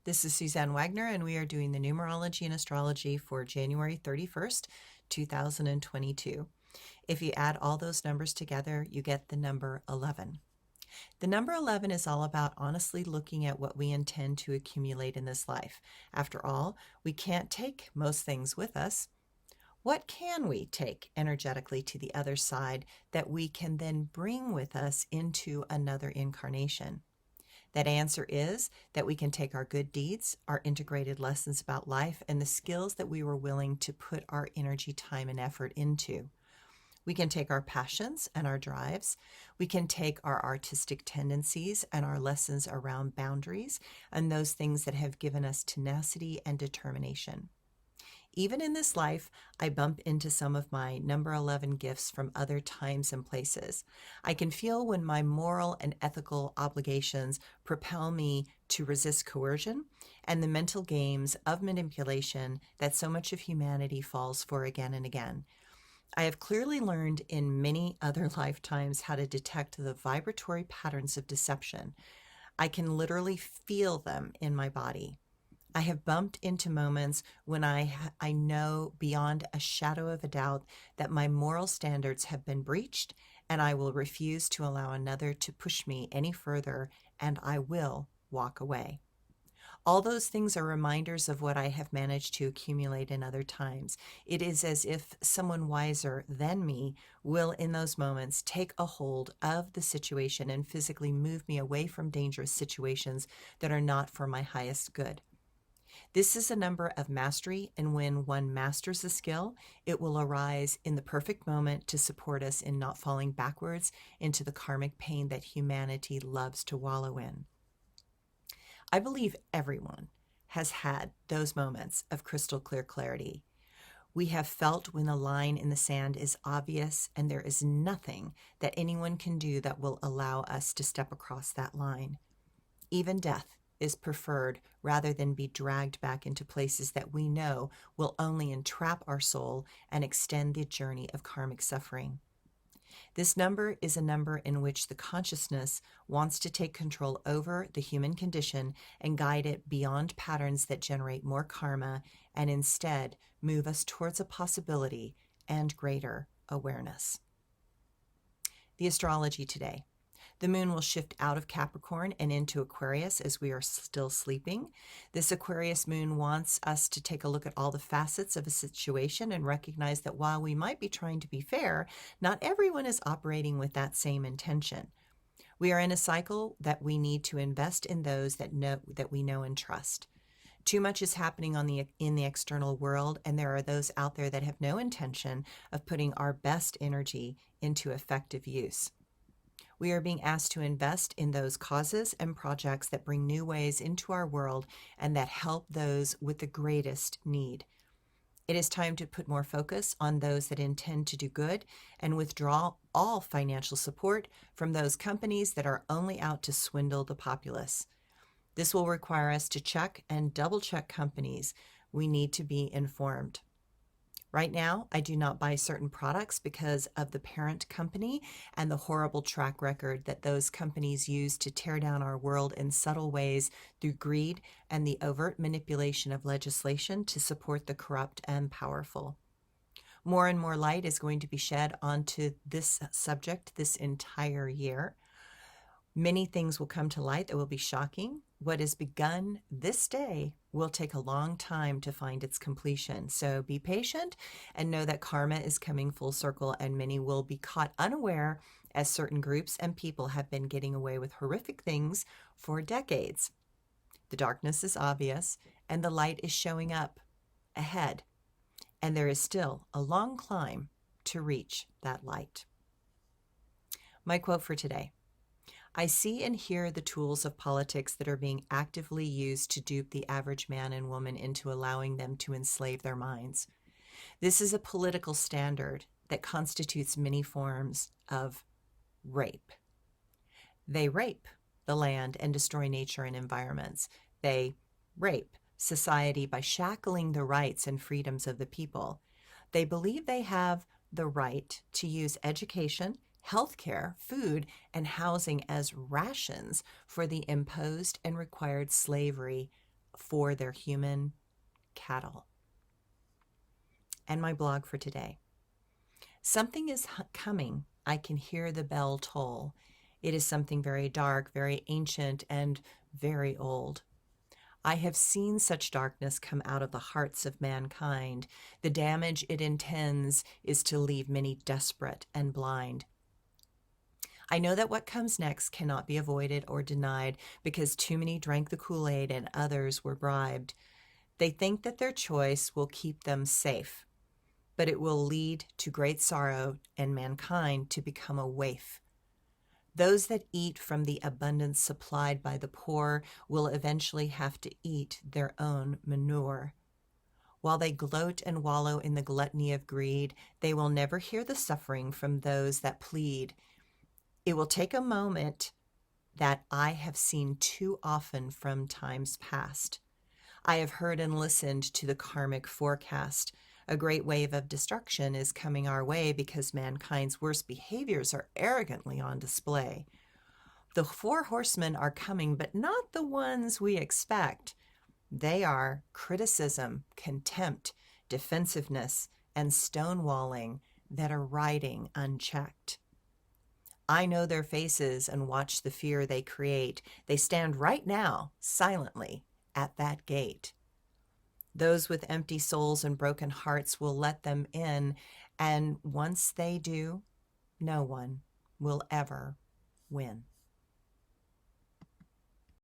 This is Suzanne Wagner, and we are doing the Numerology and Astrology for January 31st, 2022. If you add all those numbers together, you get the number 11. The number 11 is all about honestly looking at what we intend to accumulate in this life. After all, we can't take most things with us. What can we take energetically to the other side that we can then bring with us into another incarnation? That answer is that we can take our good deeds, our integrated lessons about life, and the skills that we were willing to put our energy, time, and effort into. We can take our passions and our drives. We can take our artistic tendencies and our lessons around boundaries and those things that have given us tenacity and determination. Even in this life, I bump into some of my number 11 gifts from other times and places. I can feel when my moral and ethical obligations propel me to resist coercion and the mental games of manipulation that so much of humanity falls for again and again. I have clearly learned in many other lifetimes how to detect the vibratory patterns of deception. I can literally feel them in my body. I have bumped into moments when I know beyond a shadow of a doubt that my moral standards have been breached, and I will refuse to allow another to push me any further, and I will walk away. All those things are reminders of what I have managed to accumulate in other times. It is as if someone wiser than me will, in those moments, take a hold of the situation and physically move me away from dangerous situations that are not for my highest good. This is a number of mastery, and when one masters a skill, it will arise in the perfect moment to support us in not falling backwards into the karmic pain that humanity loves to wallow in. I believe everyone has had those moments of crystal clear clarity. We have felt when the line in the sand is obvious, and there is nothing that anyone can do that will allow us to step across that line. Even death is preferred rather than be dragged back into places that we know will only entrap our soul and extend the journey of karmic suffering. This number is a number in which the consciousness wants to take control over the human condition and guide it beyond patterns that generate more karma and instead move us towards a possibility and greater awareness. The astrology today. The moon will shift out of Capricorn and into Aquarius as we are still sleeping. This Aquarius moon wants us to take a look at all the facets of a situation and recognize that while we might be trying to be fair, not everyone is operating with that same intention. We are in a cycle that we need to invest in those that we know and trust. Too much is happening in the external world, and there are those out there that have no intention of putting our best energy into effective use. We are being asked to invest in those causes and projects that bring new ways into our world and that help those with the greatest need. It is time to put more focus on those that intend to do good and withdraw all financial support from those companies that are only out to swindle the populace. This will require us to check and double-check companies. We need to be informed. Right now, I do not buy certain products because of the parent company and the horrible track record that those companies use to tear down our world in subtle ways through greed and the overt manipulation of legislation to support the corrupt and powerful. More and more light is going to be shed onto this subject this entire year. Many things will come to light that will be shocking. What is begun this day will take a long time to find its completion. So be patient and know that karma is coming full circle, and many will be caught unaware as certain groups and people have been getting away with horrific things for decades. The darkness is obvious and the light is showing up ahead, and there is still a long climb to reach that light. My quote for today. I see and hear the tools of politics that are being actively used to dupe the average man and woman into allowing them to enslave their minds. This is a political standard that constitutes many forms of rape. They rape the land and destroy nature and environments. They rape society by shackling the rights and freedoms of the people. They believe they have the right to use education, healthcare, food, and housing as rations for the imposed and required slavery for their human cattle. And my blog for today. Something is coming. I can hear the bell toll. It is something very dark, very ancient, and very old. I have seen such darkness come out of the hearts of mankind. The damage it intends is to leave many desperate and blind. I know that what comes next cannot be avoided or denied because too many drank the Kool-Aid and others were bribed. They think that their choice will keep them safe, but it will lead to great sorrow and mankind to become a waif. Those that eat from the abundance supplied by the poor will eventually have to eat their own manure. While they gloat and wallow in the gluttony of greed, they will never hear the suffering from those that plead. It will take a moment that I have seen too often from times past. I have heard and listened to the karmic forecast. A great wave of destruction is coming our way because mankind's worst behaviors are arrogantly on display. The 4 horsemen are coming, but not the ones we expect. They are criticism, contempt, defensiveness, and stonewalling that are riding unchecked. I know their faces and watch the fear they create. They stand right now, silently, at that gate. Those with empty souls and broken hearts will let them in, and once they do, no one will ever win.